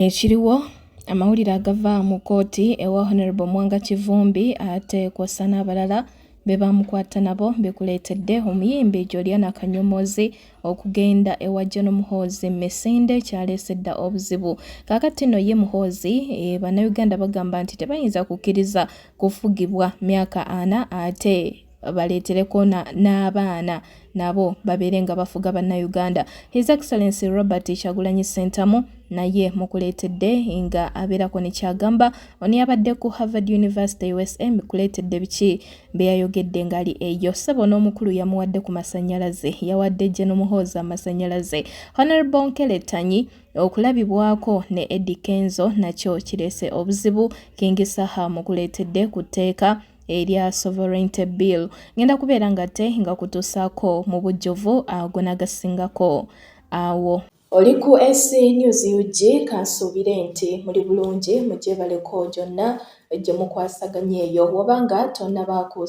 Ekiriwo amawulire agava mu kooti ewa Honorable Muwanga Kivumbi ate kw'ossa abalala be bamukwata nabo bekuleetedde omuyimbi Juliana Kanyomozi okugenda ewa Jono Muhoozi Mesinde kyaleesedda obuzibu. Kaakati nno ye Muhoozi bannayuganda bagamba nti tebayinza kukkiriza kufugibwa myaka 4 ate baleetereko n'abaana nabo babeere nga bafuga bannayuganda. His Excellency Robert Kyagulanyi Ssentamu naye mukuleetedde nga abeerako ne kyagamba oni abadde ku Harvard University USA mukuleetedde biki beyayogedde ngali eyo ssebo n'omukulu yamuwadde ku masannyalaze yawadde Jono Muhoozi amasannyalaze. Honorable Nkeletanyi okulabibwako ne Eddie Kenzo nakyo kireese obuzibu Kingisaha mukuleetedde ku tteeka erya sovereignty bill ngenda kubeera nga kutuusaako mu bujjuvu agonagasingako awo. Oli ku Essie News UG kansuubire nti muli bulungi mugyebaleko gyonna gye mukwasaganya eyo wabanga tonnabaako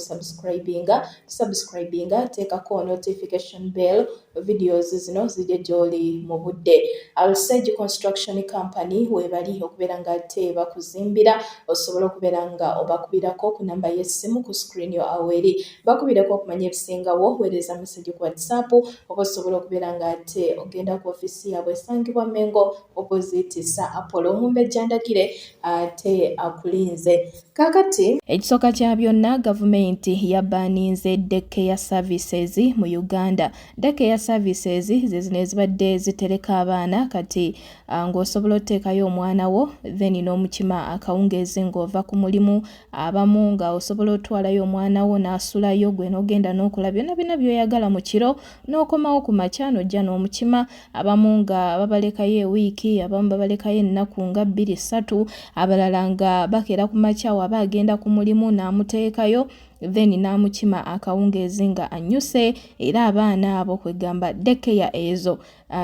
subscribinga teekako notification bell videos zino zijje gy'oli mu budde. Alsage Construction Company webali okubeera nga ate bakuzimbira osobola okubeera nga obakubirako ku namba y'essimu ku screen yo aweri bakubireko okumanya ebisingawo weereza message ku WhatsApp oba osobola okubeera nga ate ogenda ku office yabwe esangibwa Mengo opposite sa Apollo Mumbejjandagire ate akulinze. Kakati ekisooka kya byonna gavumenti yabaninze daycare services mu Uganda. Daycare services zino ezibadde zitereka abaana kati ng'osobola oteekayo omwana wo then n'omukima akawungeezi ng'ova ku mulimu abamu nga osobola otwalayo omwana wo n'asulayo gwe n'ogenda n'okola byonna by'oyagala mu kiro n'okomawo ku makya n'ojja n'omukima abamu nga babalekayo ewiiki abamu babalekayo ennaku nga 2-3 abalala nga bakeera ku makya waba agenda ku mulimu n'amuteekayo then n'amukima akawungeezi nga anyuse era abaana abo kwegamba daycare ezo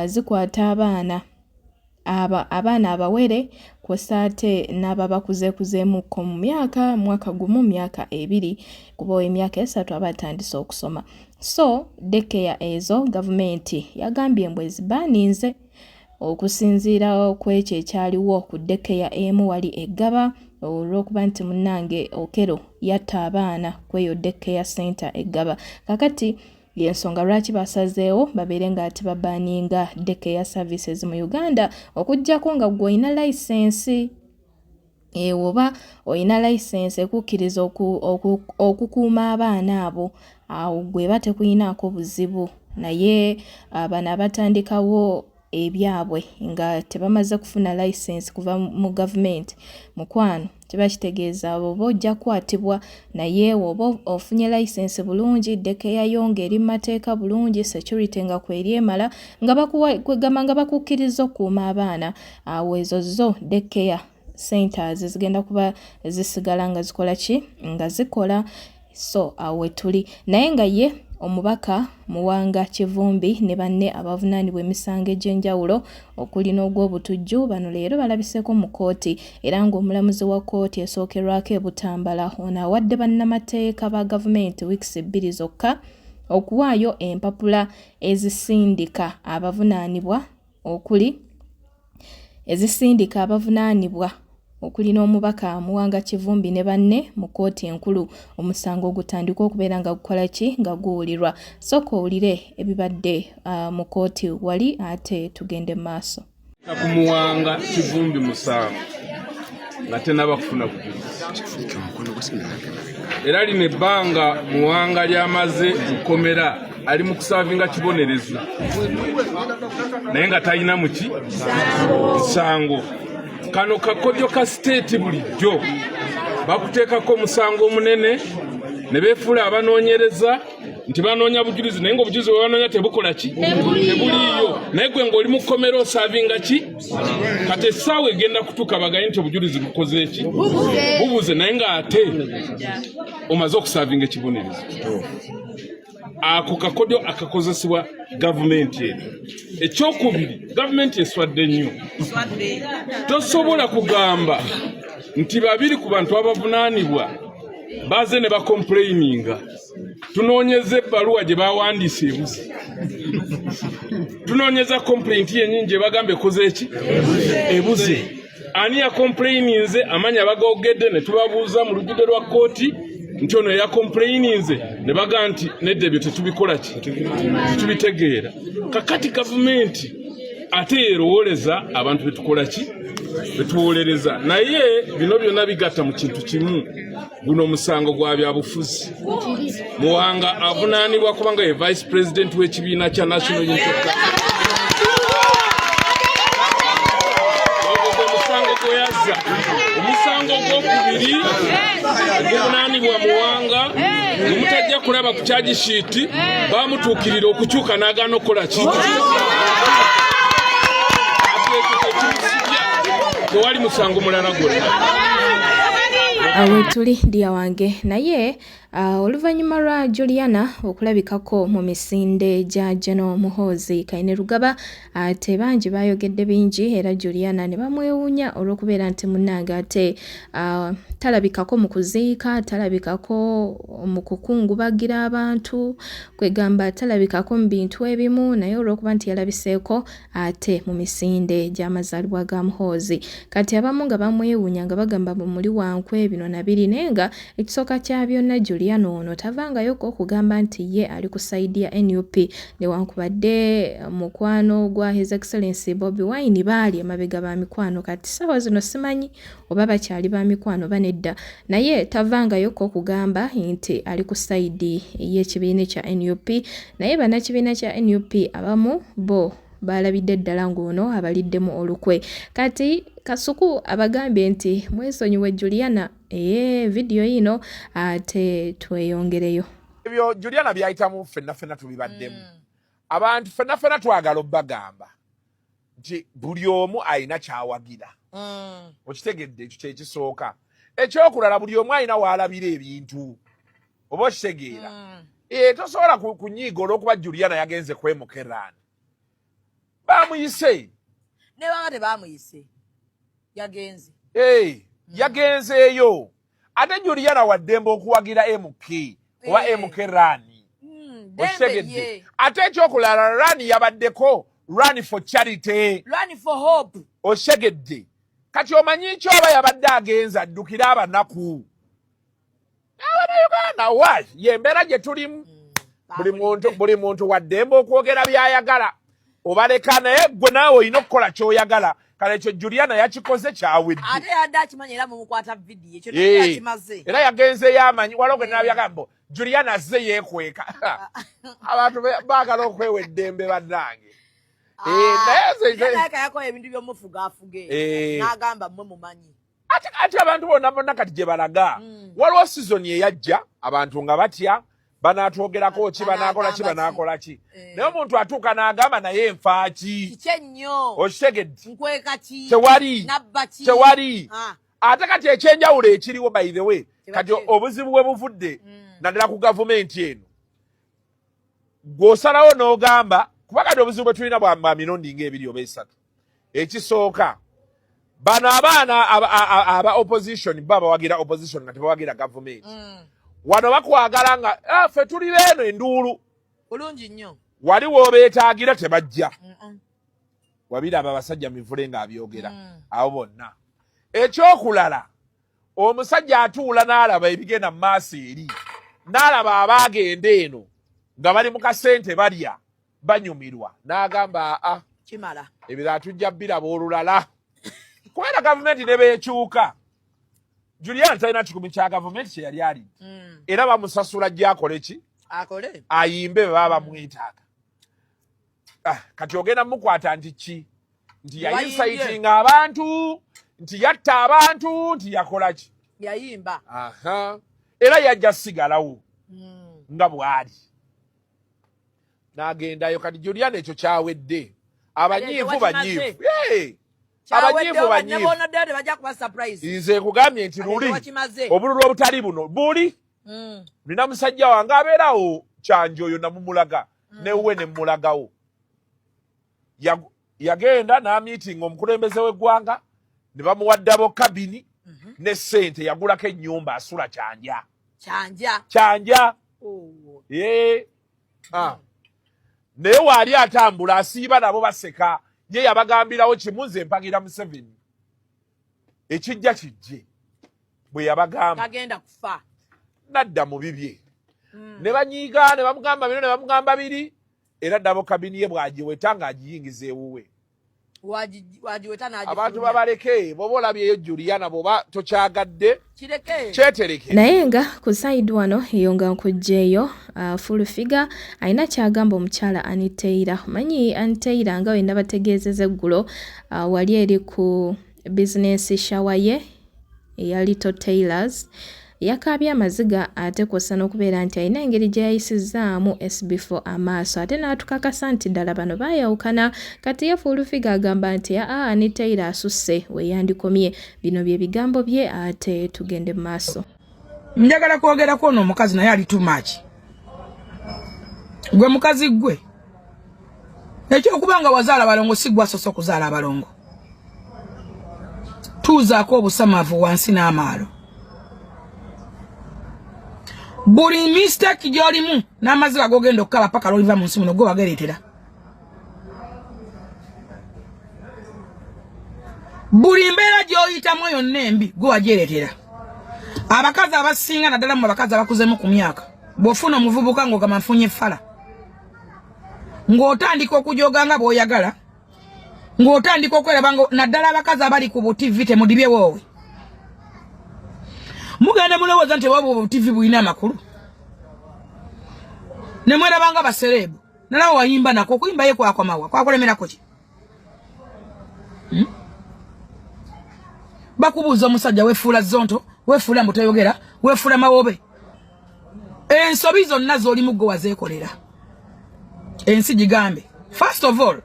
zikwata abaana abawere kw'ossa ate n'ababakuzeekuzeemuko mu mwaka gumu myaka 2 kuba emyaka 3 aba atandise okusoma. So daycare ezo gavumenti yagambye mbwe zibaninze okusinziira kw'ekyo ekyaliwo ku daycare emu wali eggaba olw'okuba nti munnange okero yatta abaana kweyo daycare center eggaba. Kakati yensonga lwaki basazeewo babeere nga ati babaninga daycare services mu Uganda okuggyako nga gwe olina license oba olina license ekukkiriza okukuuma abaana abo awo gwe batekuyinaako buzibu naye bano abatandikawo ebyabwe nga tebamaze kufuna license kuva mu government mukwano kiba kitegeeza abo ojja kwatibwa naye oba ofunye license bulungi daycare yonge eri mateeka bulungi security nga kweri emala nga kwegamba nga bakukkiriza okuuma abaana awo ezo zo daycare centers zigenda kuba zisigala nga zikola ki nga zikola. So awe tuli naye nga ye omubaka Muwanga Kivumbi ne banne abavunaanibwa emisango egy'enjawulo okuli n'ogw'obutujju bano leero balabiseeko mu kooti era ng'omulamuzi wa kooti esookerwako e Butambala ono awadde bannamateeka ba gavumenti wiiki 2 zokka okuwaayo empapula ezisindika abavunaanibwa okuli n'omubaka Muwanga Kivumbi ne banne mu kooti enkulu omusango gutandika okubeera nga gukola ki nga guwulirwa. Sooka owulire ebibadde mu kooti wali ate tugende mu maaso. Ku Muwanga Kivumbi musango nga tenaba kufuna bujulizi era lino ebbanga Muwanga lyamaze kukomera ali mu kusaavinga kibonerezo naye nga talina muki musango. Kano kakodyo ka state bulijjo bakuteekako omusango omunene ne beefuula abanoonyereza nti banoonya bujulizi naye ng'obujulizi bwe banoonya tebukola ki tebuliiyo naye gwe ng'oli mu kkomera osaavinga ki kati essaawa egenda kutuuka bagaye nti obujulizi bukoze eki bubuze naye ng'ate omaze okusaavinga ekibonerezo. Ako kakodyo akakozesebwa gavumenti eno. Ekyokubiri gavumenti eswadde nnyo tosobola kugamba nti 2 ku bantu abavunaanibwa baze ne bakomplaininga tunoonyeza ebbaluwa gye bawandiise ebuze tunoonyeza complaint yennyini gye bagambe koze eki ebuze ani ya complaininze amanya bagogedde ne tubabuuza mu lujjudde lwa kooti nti ono ya complaininze ne baga nti nedde byo tetubikola ki tetubitegeera kakati gavumenti ate yerowooleza abantu betukola ki betuwolereza naye bino byonna bigatta mu kintu kimu guno omusango gwa byabufuzi Muwanga avunaanibwa kubanga ye vice president w'ekibiina kya National Unity omusango gw'okubiri oguvunaanibwa Muwanga omutajja kulaba ku charge sheet bamutuukirira okukyuka n'agaana okukola ki tewali musango mulala gwonna awo tuli dia wange naye oluvannyuma lwa Juliana okulabikako mu misinde gya General Muhoozi Kainerugaba ate bangi bayogedde bingi era Juliana ne bamwewuunya olw'okubeera nti munnange ate talabikako mu kuziika talabikako mu kukungubagira abantu kwegamba talabikako mu bintu ebimu naye olw'okuba nti yalabiseeko ate mu misinde gy'amazaalibwa ga Muhoozi kati abamu nga bamwewuunya nga bagamba muli wankwe bino na biri nenga ekisooka kya byonna Juliana ono tavangayoko okugamba nti ye ali ku saidi ya NUP newankubadde mukwano gwa His Excellency Bobi Wine baali emabega ba mikwano kati sawa zino simanyi oba bakyali ba mikwano banedda naye tavangayoko okugamba nti ali ku saidi y'ekibiina kya NUP naye bannakibiina kya NUP abamu bo balabidde ddala ng'ono abaliddemu olukwe kati Kasuku abagambye nti mwesonyiwe Juliana video yino ate tweyongereyo ebyo Juliana byayitamu ffenna tubibaddemu abantu ffenna twagala obbagamba nti buli omu ayina kyawagira okitegedde ekyo kyekisooka ekyokulala buli omu ayina waalabira ebintu oba okitegeera tosobola kunyiiga olw'okuba Juliana yagenze kwemukerrani bamuyise nebanga tebamuyise yagenze yagenzeeyo ate Juliana waddembe okuwagira MK oba MK Rani okitegedde ate ekyokulala Rani yabaddeko Run for charity Run for hope okitegedde kati omanyi kyoba yabadde agenza addukira abanaku Uganda wa yembeera gye tulimu buli muntu waddembe okwogera byayagala obaleka naye gwe naawe olina okukola kyoyagala kale ekyo Juliana yakikoze kyawedde ate yadde akimanyi era mumukwata vidiyo ekyo yakimaze era yagenzeyo amanyi waliwo gwe nabyagambo Juliana azze yeekweka abantu baagala okwewa eddembe bannange naye kayakola ebintu by'omufuga afuge n'agamba mmwe mumanyi ate abantu bonna kati gye balaga waliwo sizoni eyajja abantu nga batya banaatwogerako ki banaakola ki naye omuntu atuuka n'agamba naye nfaaki kikennyo okitegedde nkweka ki tewali ate kati ekyenjawulo ekiriwo by the way kati obuzibu bwe buvudde naddala ku gavumenti eno gw'osalawo n'ogamba kuba kati obuzibu bwe tulina bwa mirundi ng'ebiri oba esatu ekisooka bano abaana aba opposition babawagira opposition nga tebawagira gavumenti wano bakwagala nga ffe tuli beeno enduulu bulungi nnyo wali w'obeetaagira tebajja wabiraba abasajja mivule ng'abyogera abo bonna ekyokulala omusajja atuula n'alaba ebigenda mu maaso eri n'alaba abaagenda eno nga bali mu kasente balya banyumirwa n'agamba kimala ebiro atujja biraba olulala kubera gavumenti ne beekyuka Juliana talina kikumi kya gavumenti kye yali alidde era bamusasula gy'akole ki ayimbe bwe baba bamwetaaga kati ogenda mukwata nti ki nti yayinsayitinga abantu nti yatta abantu nti yakola ki yayimba era yajja sigalawo nga bw'ali n'agendayo kati Juliana ekyo kyawedde abanyiivu banyiivu nze nkugambye nti luli obululu obutali buno buli nina musajja wange abeerawo kyanje oyo namumulaga newuwe ne mmulagawo yagenda n'amiitinga omukulembeze w'eggwanga ne bamuwaddabo kabini ne ssente yagulako ennyumba asula kyanja naye waali atambula asiiba nabo baseka ye yabagambirawo kimu nze mpagira Museveni ekijja kijje bwe yabagamba tagenda kufa nadda mu bibye ne banyiiga ne bamugamba bino ne bamugamba biri era dabo kabini ye bwagiweta ng'agiyingiza ewuwe wagiweta n'agifulumya abantu babaleke bw'oba olabyeyo Juliana bw'oba tokyagadde kyetereke naye nga ku side wano eyo nga nkugjeeyo full figure alina kyagamba omukyala Aniteira manyi Aniteira nga wenda bategeezeza eggulo wali eri ku business shower ye eya Little Tailors yakaabye Amaziga ate kw'ossa n'okubeera nti alina engeri gye yayisizaamu SB4 amaaso ate n'atukakasa nti ddala bano baayawukana kati ye full figure agamba nti Aniteira asusse we yandikomye bino bye bigambo bye ate tugende mu maaso. Njagala kwogerako ono omukazi naye ali too much. Gwe mukazi gwe ekyokubanga wazaala balongo si gwe asoose okuzaala abalongo. Tuuzaako obusamavu wansi n'amaalo. Buli mistake gy'olimu n'Amaziga g'ogenda okukaba paka lw'oliva mu nsi muno gwe wagereetera. Buli mbeera gy'oyitamu yonna embi gwe wagereetera. Abakazi abasinga naddala mu abakazi abakuzemu ku myaka bw'ofuna omuvubuka ng'ogamba nfunye effala ng'otandika okujoga nga bw'oyagala ng'otandika okweraba naddala abakazi abali ku bu-TV temudibye woowe. Mugenda mulowooza nti waba obu-TV bulina amakulu ne mwerabanga basereebu nalawo wayimba nako okuyimba ye kwakomawa kwakulemerako ki? Bakubuuza omusajja weefuula zonto weefuula mbutoyogera weefuula mawobe ensobi zonna z'olimu gwe wazeekolera ensi gigambe. First of all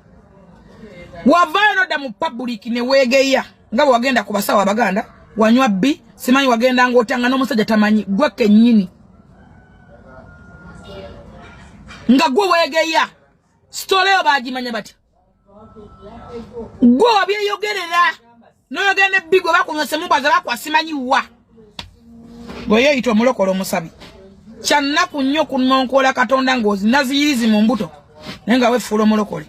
wavaayo nodda mu public ne weegeya nga bwe wagenda ku basawo Abaganda wanywa bbi simanyi wagenda ng'otanga n'omusajja tamanyi gwe kennyini nga gwe weegeya sitoleyo baagimanya batya gwe wabyeyogerera n'oyogera nebbi gwe bakunywa mumbaza bakwasimanyi wa gwe yeeyita omulokola omusabi kyannaku nnyo kunonkoola Katonda ng'ozinaziyirizi mu mbuto naye nga weefuula omulokole.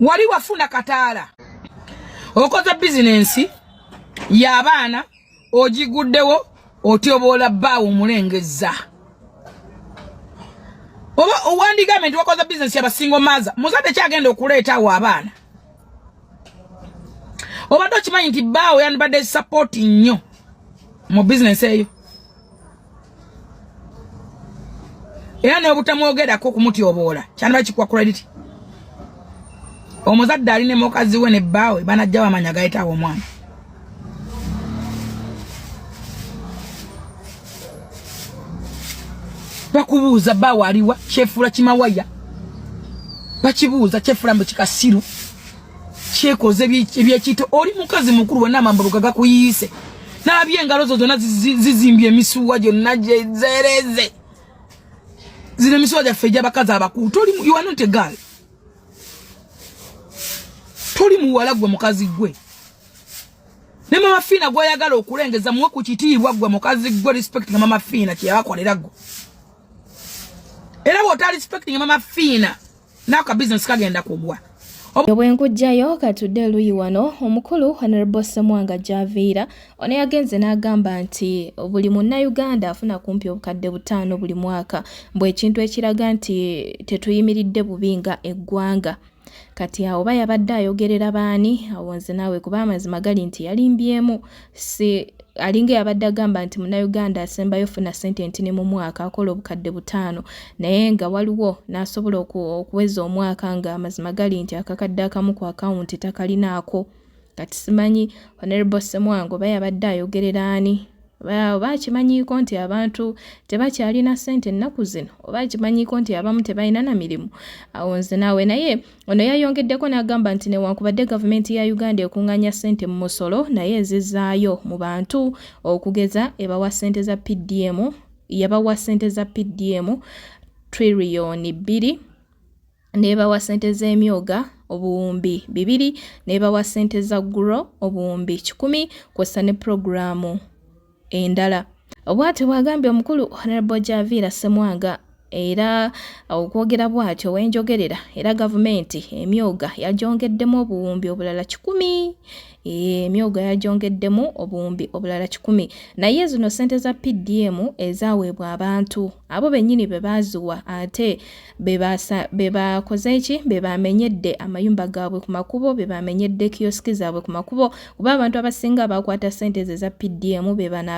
Wali wafuna kataala okoze bizinensi y'abaana ogiguddewo otyoboola bbaawo omulengezza oba owandigambe nti wakoze bizinensi y'abasingo maaza muzadde kyagenda okuleeta awo abaana obadde okimanyi nti bbaawo yandibadde sapoti nnyo mu bizinensi eyo era n'obutamwogerako kumutyoboola kyandibadde kikuwa credit. Omuzadde ali ne mukazi we ne bbaawe banajja bamanya gayitaawo omwana. Bakubuuza bbaawe aliwa kyefuula kimawaya bakibuuza kyefuula mbu kikasiru kyekoze ebyekito oli mukazi mukulu wonna amambuluga gakuyiise n'abye engalo zo zonna zizimbye emisuwa gyonna gyezereze zino emisuwa gyaffe egy'abakazi abakulu you are not a girl. Toli muwala gwe mukazi gwe ne mama Fiina gw'ayagala okulengeza muwe ku kitiibwa gwe mukazi gwe respect nga mama Fiina kye yabakolera gwe era bw'ota respect mama Fiina n'aka business kagenda kugwa. Bwenkujjayo katudde luyi wano omukulu Honorable Ssemwanga Javiira ono yagenze n'agamba nti buli Munnayuganda afuna kumpi obukadde 5 buli mwaka bw'ekintu ekiraga nti tetuyimiridde bubi nga eggwanga. Kati awo bayabadde ayogerera baani awo nze naawe kuba amazima gali nti yalimbyemu si alinga yabadde agamba nti Munnayuganda asembayo funa sente ntini mu mwaka akola obukadde 5 naye nga waliwo n'asobola okuweza omwaka nga amazima gali nti akakadde akamu ku akawunti takalinaako. Kati simanyi Honorable Ssemwanga bayabadde ayogerera ani oba kimanyiiko nti abantu tebakyalina sente ennaku zino oba kimanyiiko nti abamu tebalina na mirimu. Awo nze naawe naye ono yayongeddeko n'agamba nti newankubadde gavumenti ya Uganda ekunganya sente mu musolo naye ezizaayo mu bantu okugeza ebawa sente za PDM yabawa sente za PDM trillioni 2 nebawa sente z'emyoga obuwumbi 2 nebawa sente za guro obuwumbi 10 kw'ossa ne programu endala. Obwate bwagambye omukulu Honorable Javiira Ssemwanga era okwogera bwatyo wenjogerera era gavumenti emyoga yajongeddemu obuwumbi obulala 100 emyoga yajongeddemu obuwumbi obulala 100 naye zino sente za PDM ezaweebwa abantu abo bennyini bebazuwa ate bebakoze iki bebamenyedde amayumba gaabwe ku makubo bebamenyedde kioski zaabwe ku makubo kuba abantu abasinga bakwata sente za PDM bebana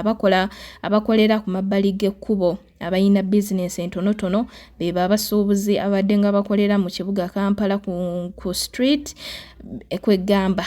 abakolera ku mabbali g'ekkubo abayina business entonotono beba abasuubuzi abadde nga bakolera mu kibuga Kampala ku street ekwegamba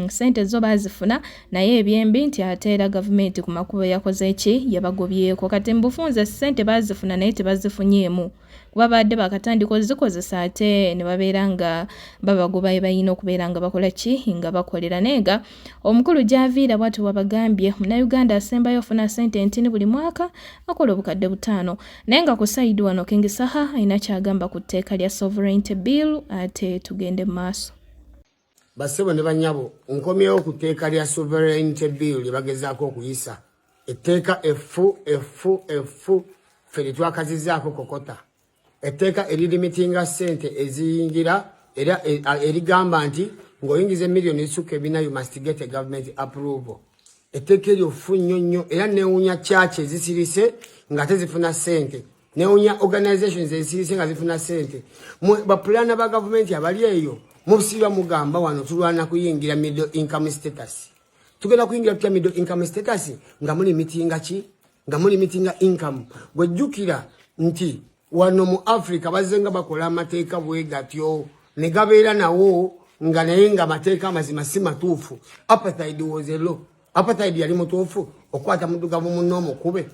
sente zo bazifuna naye ebyembi nti ateera gavumenti ku makubo yakoze eki yabagobyeko kati mbufunze sente bazifuna naye tebazifunyemu kuba badde bakatandika zikozesa ate ne babeera nga babagoba bayina okubeera nga bakola ki nga bakolera nenga omukulu Javiira bwatu wabagambye Munnayuganda asembayo ofuna sente ntini buli mwaka akola obukadde 5 nenga ku side wano King Saha ayina kyagamba ku tteeka lya sovereignty bill ate tugende maaso basebo ne banyabo nkomyewo ku tteeka lya sovereignty bill libagezaako okuyisa etteeka efu feri twakazizaako kokota etteeka eririmitinga sente eziyingira era erigamba nti ng'oyingiza miliyoni esukka ebina you must get a government approval etteeka eryo fu nnyo era newunya church ezisirise nga tezifuna sente newunya organizations ezisirise nga zifuna sente bapulana ba gavumenti abali eyo musibwa mugamba wano tulwana kuyingira middle income status tugenda kuyingira tutya middle income status nga muli mitinga ki nga muli mitinga income gwejjukira nti wano mu Africa bazenga bakola amateeka bwe gatyo ne gabeera nawo nga naye nga amateeka amazima si matuufu apartheid was a law apartheid yali mutuufu okwata muddugavu munno omukube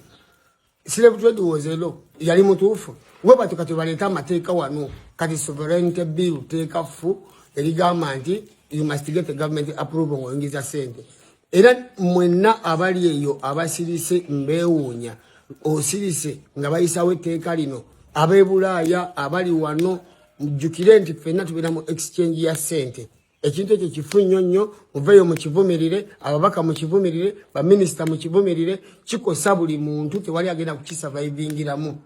slave trade was a law yali mutuufu weba tukati baleeta amateeka wano kati sovereignty bill teeka fu erigamba nti you must get a government approval ng'oyingiza sente era mwenna abali eyo abasirise mbeewuunya osirise nga bayisawo etteeka lino ab'ebulaaya abali wano mujjukire nti ffenna tubeera mu exchange ya sente ekintu ekyo kifu nnyo muveeyo mukivumirire ababaka mukivumirire baminisita mukivumirire kikosa buli muntu tewali agenda kukisurvivingiramu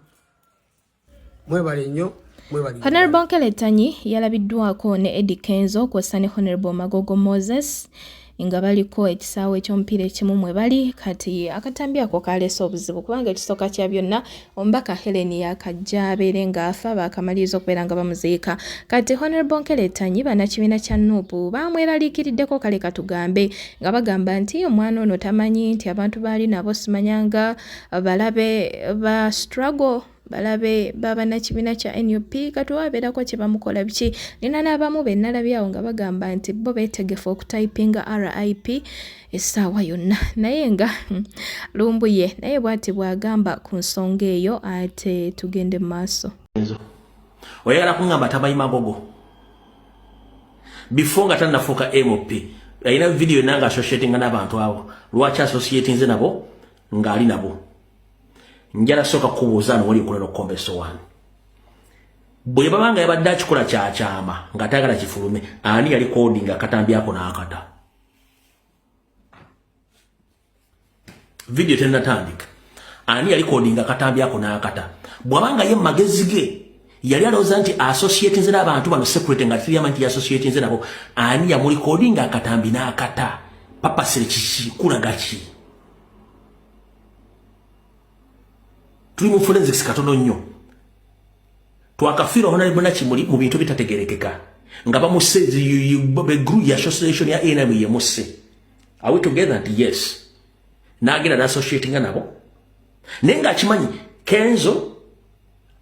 mwebale nnyo Honorable Kyagulanyi yalabiddwako ne Eddie Kenzo kw'ossa ne Honorable Magogo Moses nga baliko ekisaawe ky'omupiira ekimu mwe bali kati akatambyako kaleesa obuzibu kubanga ekisooka kya byonna omubaka Helen yakajja abeere ng'afa bakamaliriza okubeera nga bamuziika kati Honorable Kyagulanyi bannakibiina kya Nuupu bamweraliikiriddeko kale katugambe nga bagamba nti omwana ono tamanyi nti abantu baali nabo simanyanga balabe ba struggle balabe baba na kibiina kya NUP kati wabeerako kye bamukola biki nina n'abamu be nalabyawo nga bagamba nti bo beetegefu okutypinga RIP essaawa yonna naye nga lumbuye naye bw'ati bw'agamba ku nsonga eyo ate tugende mu maaso oyagala kungamba tamanyi Magogo before nga tannafuuka MOP ayina video nanga associatinga n'abantu abo lwaki associatinze nabo ng'ali nabo njala soka kubuuza no wali okulera okukombeso wano bwe babanga yabadde akikola kyakyama nga tayagala kifulume ani yali coding akatambyako n'akata video tennatandika ani yali coding akatambyako n'akata bwabanga ye magezi ge yali alowooza nti associatinze n'abantu bano security nga tiyama nti associatinze nabo ani yamuli coding akatambi n'akata papasire kikulaga ki tuli mu forensics katono nnyo twakafiira Honorable Nakimuli mu bintu bitategerekeka nga bamusse group ya association ya NRM yemusse are we together nti yes n'agenda n'associatinga nabo naye ng'akimanyi Kenzo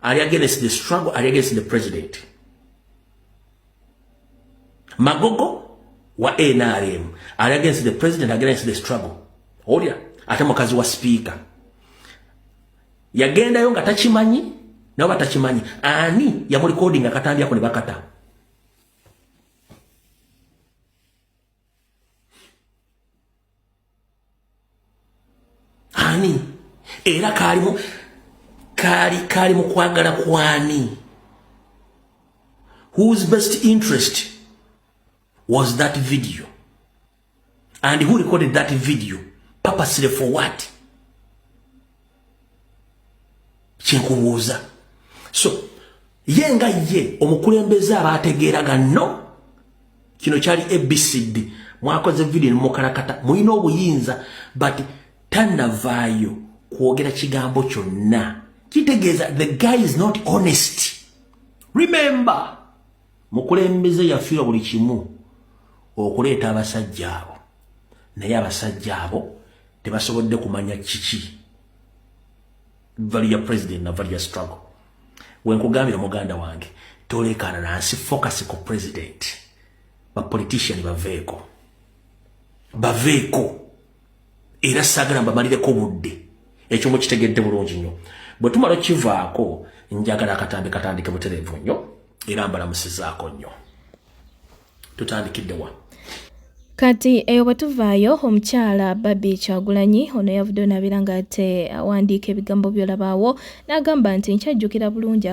ali against the struggle ali against the president Magogo wa NRM ali against the president against the struggle olya ate mukazi wa speaker yagendayo nga takimanyi nabo batakimanyi ani yamuli coding akatambyako ne bakata ani era kali mu kwagala kwani whose best interest was that video and who recorded that video purposely for what chenkubuuza So yenga ye omukulembeze abategeeraga no kino kyali ABCD mwakoze video mukarakata muino obuyinza but tanavaayo kwogera kigambo kyonna kitegeeza the guy is not honest. Remember mukulembeze yafiira buli kimu okuleeta abasajja abo naye abasajja abo tebasobodde kumanya kiki value ya president na value ya struggle. Wenkugambira muganda wange tolekana nansi focus ku president ba politician baveeko era sagala bamalireko budde ekyo mukitegedde bulungi nnyo bwe tumala kivaako njagala akatambi katandike butereevu nnyo era mbalamusizaako nnyo tutandikidde wa kati eyo bwetuvaayo omukyala Barbie Kyagulanyi ono yavuddeyo n'abeera nga ate awandiika ebigambo byolabaawo n'agamba nti nkyajjukira bulungi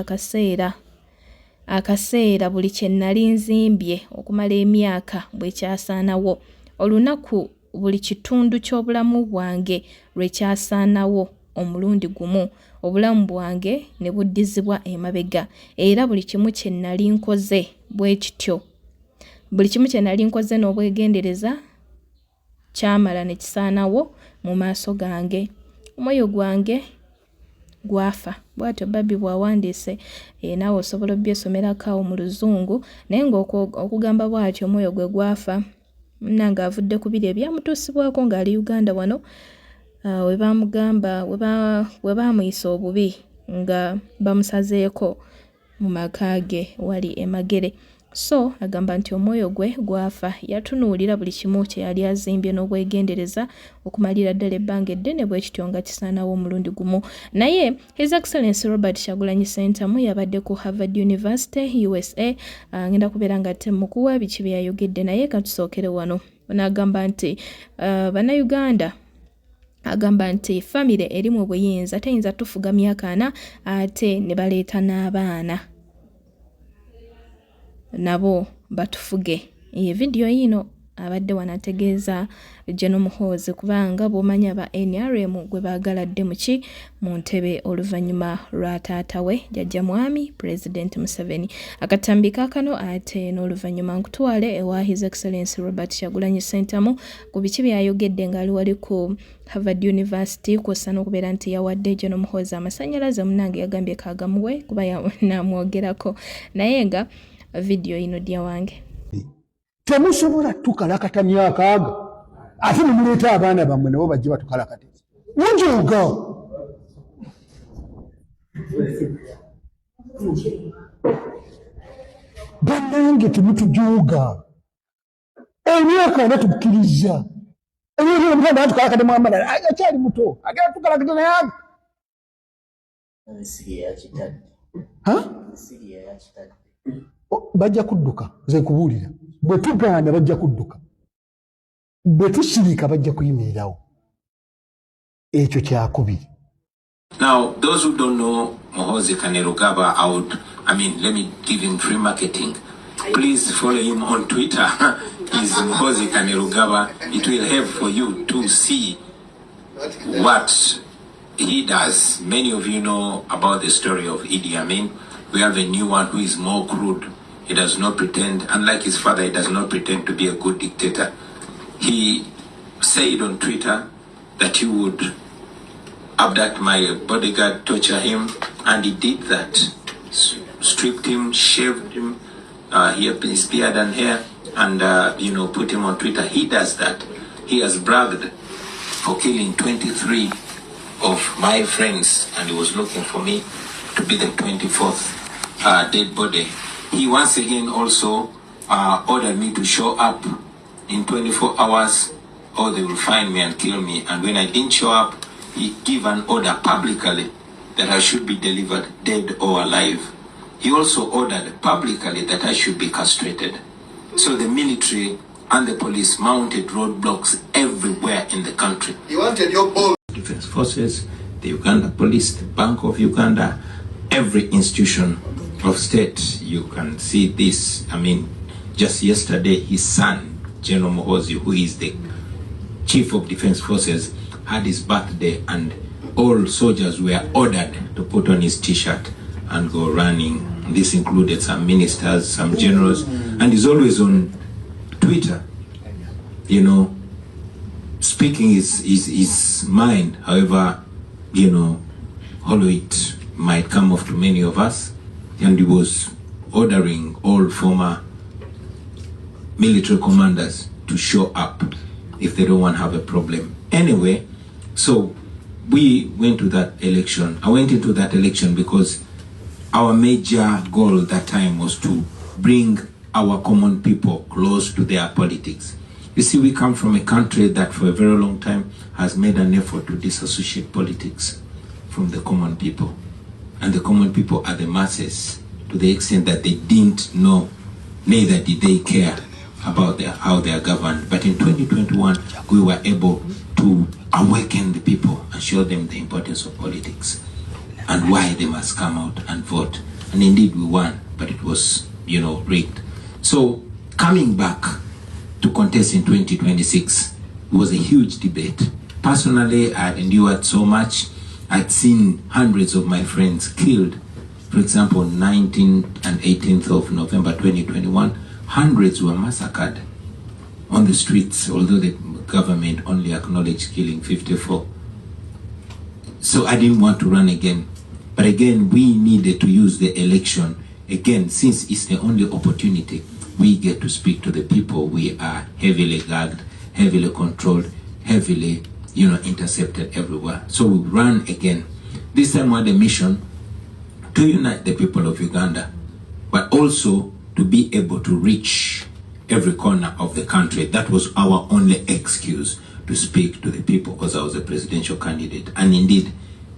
akaseera buli kye nnali nzimbye okumala emyaka bwe kyasaanawo olunaku buli kitundu ky'obulamu bwange lwe kyasaanawo omulundi gumu obulamu bwange ne buddizibwa emabega era buli kimu kye nnali nkoze bwe kityo buli kimu kye nali nkoze n'obwegendereza kyamala ne kisaanawo mu maaso gange omwoyo gwange gwafa bw'atyo Barbie bw'awandiise naawe osobola obyesomerako mu luzungu naye ng'okugamba bw'atyo omwoyo gwe gwafa nange avudde ku biri ebyamutuusibwako ng'ali Uganda wano we baamugamba we baamuyisa obubi nga bamusazeeko mu maka ge wali emagere. So agamba nti omwoyo gwe gwafa yatunuulira buli kimu kye yali azimbye n'obwegendereza okumalira ddala ebbanga eddene bwe kityo nga kisaanawo omulundi gumu. Naye His Excellency Robert Kyagulanyi Ssentamu yabadde ku Harvard University USA ngenda kubeera nga temukuwa biki bye yayogedde naye katusookere wano n'agamba nti bannayuganda agamba nti famire eri mu buyinza teyinza tufuga myaka 4 ate ne baleeta n'abaana nabo batufuge. Iyi video yino abadde wanategeeza General Muhoozi kubanga bomanya ba NRM gwe baagaladde muki mu ntebe oluvannyuma lwa taata we jjajja mwami President Museveni. Akatambika kano ate n'oluvannyuma nkutwale ewa His Excellency Robert Kyagulanyi Ssentamu ku biki byayogedde ng'ali wali ku Harvard University kw'ossa n'okubeera nti yawadde General Muhoozi amasannyalaze munange yagambye kaagamuwe kuba namwogerako naye nga video ino dia wange temusobola tukalakata myaka ago ate nemuleeta abaana bammwe nabo bajje batukalakate munjuga bannange temutujuga emyaka ana tukkiriza emyaka tukalakate mwamala akyali muto agenda tukalakate naye bajja kudduka nze nkubuulira bwe tugaana bajja kudduka bwe tusirika bajja kuyimirirawo ekyo kyakubiri. Now, those who don't know Muhoozi Kainerugaba, let me give him free marketing. Please follow him on Twitter. He's Muhoozi Kainerugaba. It will help for you to see what he does. Many of you know about the story of Idi Amin. We have a new one who is more crude. He does not pretend, unlike his father, he does not pretend to be a good dictator. He said on Twitter that he would abduct my bodyguard, torture him, and he did that. Stripped him, shaved him, he had his beard and hair, and put him on Twitter. He does that. He has bragged for killing 23 of my friends, and he was looking for me to be the 24th dead body. He once again also ordered me to show up in 24 hours or they will find me and kill me. And when I didn't show up, he gave an order publicly that I should be delivered dead or alive. He also ordered publicly that I should be castrated. So the military and the police mounted roadblocks everywhere in the country. You wanted your ball. Defense Forces, the Uganda Police, the Bank of Uganda, every institution of state, you can see this. Just yesterday, his son, General Muhoozi, who is the Chief of Defense Forces, had his birthday and all soldiers were ordered to put on his t-shirt and go running. This included some ministers, some generals, and he's always on Twitter, you know, speaking his mind. However, you know, although it might come off to many of us, and he was ordering all former military commanders to show up if they don't want to have a problem. Anyway, so we went to that election. I went into that election because our major goal at that time was to bring our common people close to their politics. You see, we come from a country that for a very long time has made an effort to disassociate politics from the common people. And the common people are the masses, to the extent that they didn't know, neither did they care about how they are governed. But in 2021, we were able to awaken the people and show them the importance of politics and why they must come out and vote. And indeed we won, but it was, you know, rigged. So coming back to contest in 2026 was a huge debate. Personally, I had endured so much. I'd seen hundreds of my friends killed. For example, 19th and 18th of November 2021, hundreds were massacred on the streets, although the government only acknowledged killing 54. So I didn't want to run again. But again, we needed to use the election, again, since it's the only opportunity we get to speak to the people. We are heavily gagged, heavily controlled, heavily, you know, intercepted everywhere. So we ran again. This time we had a mission to unite the people of Uganda, but also to be able to reach every corner of the country. That was our only excuse to speak to the people, because I was a presidential candidate. And indeed,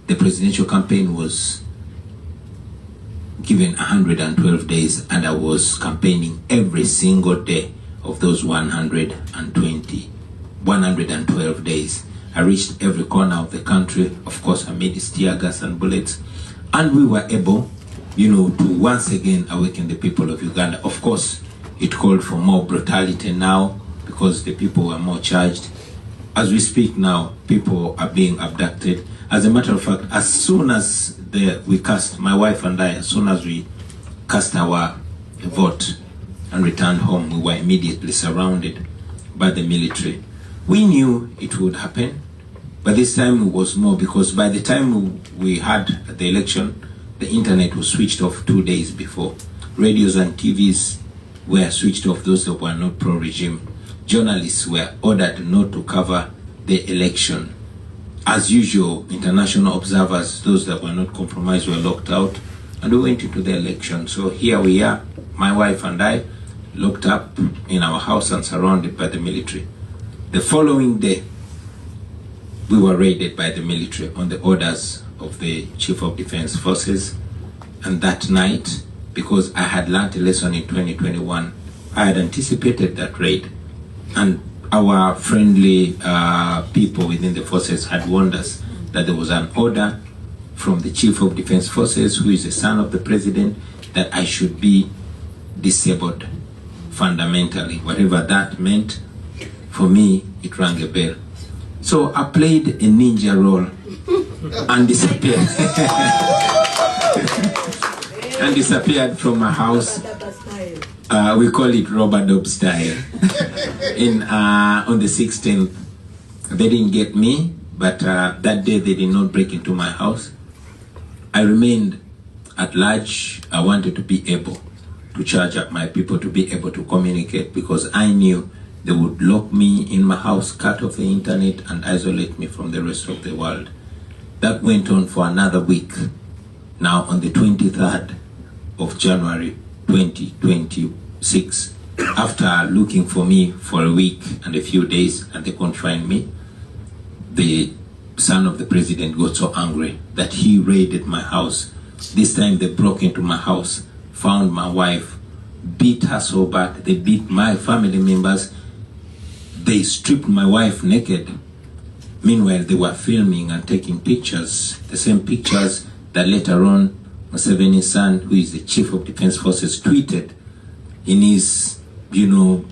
the presidential campaign was given 112 days, and I was campaigning every single day of those 112 days. I reached every corner of the country, of course amidst tear gas and bullets, and we were able, you know, to once again awaken the people of Uganda. Of course, it called for more brutality now because the people were more charged. As we speak now, people are being abducted. As a matter of fact, as soon as we cast, my wife and I, as soon as we cast our vote and returned home, we were immediately surrounded by the military. We knew it would happen, but this time it was more, because by the time we had the election, the internet was switched off 2 days before. Radios and TVs were switched off, those that were not pro-regime. Journalists were ordered not to cover the election. As usual, international observers, those that were not compromised, were locked out, and we went into the election. So here we are, my wife and I, locked up in our house and surrounded by the military. The following day, we were raided by the military on the orders of the Chief of Defense Forces. And that night, because I had learned a lesson in 2021, I had anticipated that raid. And our friendly people within the forces had warned us that there was an order from the Chief of Defense Forces, who is the son of the president, that I should be disabled fundamentally. Whatever that meant, for me, it rang a bell. So I played a ninja role and disappeared. And disappeared from my house. We call it Robert Dobb style. On the 16th, they didn't get me, but that day they did not break into my house. I remained at large. I wanted to be able to charge up my people, to be able to communicate, because I knew they would lock me in my house, cut off the internet, and isolate me from the rest of the world. That went on for another week. Now, on the 23rd of January 2026, after looking for me for a week and a few days, and they couldn't find me, the son of the president got so angry that he raided my house. This time they broke into my house, found my wife, beat her so bad, they beat my family members, they stripped my wife naked. Meanwhile, they were filming and taking pictures, the same pictures that later on Museveni's son, who is the Chief of Defense Forces, tweeted in his, usual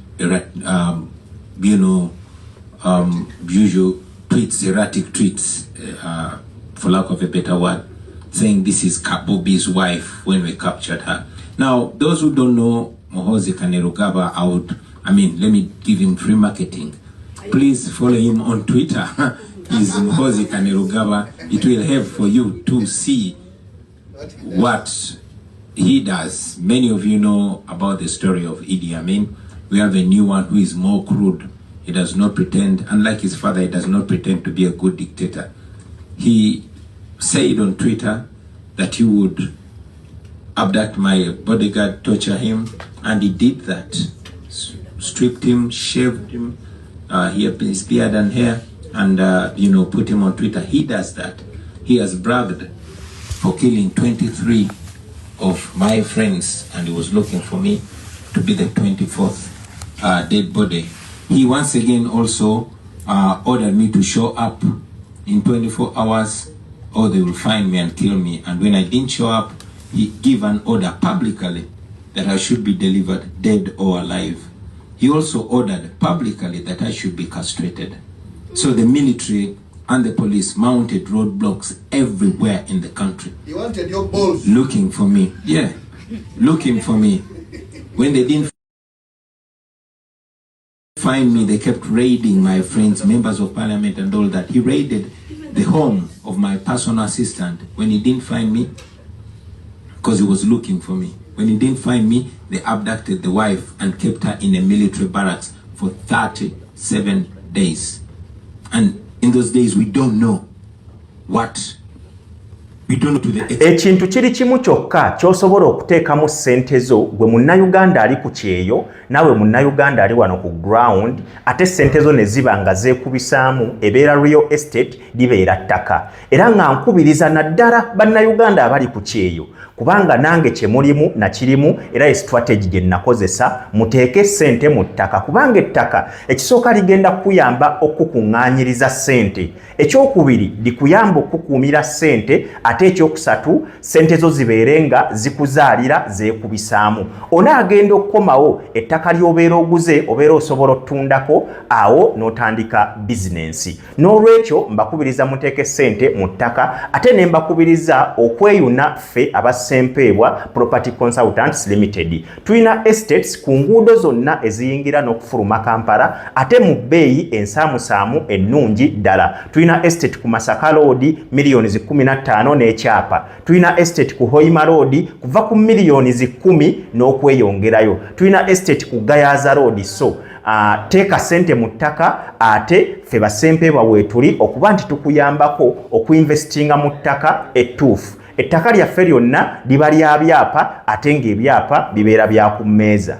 usual tweets, erratic tweets, for lack of a better word, saying this is Bobi's wife when we captured her. Now, those who don't know Muhoozi Kainerugaba, let me give him free marketing. Please follow him on Twitter. He's Muhoozi Kainerugaba. It will help for you to see what he does. Many of you know about the story of Idi Amin. We have a new one who is more crude. He does not pretend, unlike his father, he does not pretend to be a good dictator. He said on Twitter that he would abduct my bodyguard, torture him, and he did that. Stripped him, shaved him, he had his beard and hair, and put him on Twitter. He does that. He has bragged for killing 23 of my friends, and he was looking for me to be the 24th dead body. He once again also ordered me to show up in 24 hours or they will find me and kill me. And when I didn't show up, he gave an order publicly that I should be delivered dead or alive. He also ordered publicly that I should be castrated. So the military and the police mounted roadblocks everywhere in the country. He wanted your balls. Looking for me. Yeah, looking for me. When they didn't find me, they kept raiding my friends, members of parliament and all that. He raided the home of my personal assistant when he didn't find me, because he was looking for me. When he didn't find me, they abducted the wife and kept her in a military barracks for 37 days. And in those days, we don't know what. Ekintu kiri kimu kyokka ky'osobola okuteekamu ssente zo gwe munnayuganda ali ku kyeyo nawe munnayuganda ali wano ku ground ate ssente zo ne ziba nga zeekubisaamu ebeera real estate libeera ttaka era nga nkubiriza naddala bannayuganda abali ku kyeyo kubanga nange kye mulimu na kirimu era strategy gye nakozesa muteeke ssente mu ttaka kubanga ettaka ekisooka ligenda kuyamba okukuŋŋaanyiriza ssente ekyokubiri likuyamba okukuumira ssente ate ekyokusatu ssente zo zibeere nga zikuzaalira zeekubisaamu onaagenda okukomawo ettaka ly'obeera oguze obeera osobola ottundako awo n'otandika bizinensi n'olwekyo mbakubiriza muteeke ssente mu ttaka ate ne mbakubiriza okweyuna ffe abasempeebwa Property Consultants Limited tulina estates ku nguudo zonna eziyingira n'okufuluma Kampala ate mu bbeeyi ensaamusaamu ennungi ddala tulina estate ku Masaka Road millions 15 n'ekyapa tulina estate ku Hoima Road kuva ku millions 10 n'okweyongerayo tulina estate ku Gayaza Road so teeka ssente mu ttaka ate ffe basempeebwa weetuli okuba nti tukuyambako okuinvestinga mu ttaka ettuufu ettaka lyaffe lyonna liba lya byapa ate ng'ebyapa bibeera bya ku mmeeza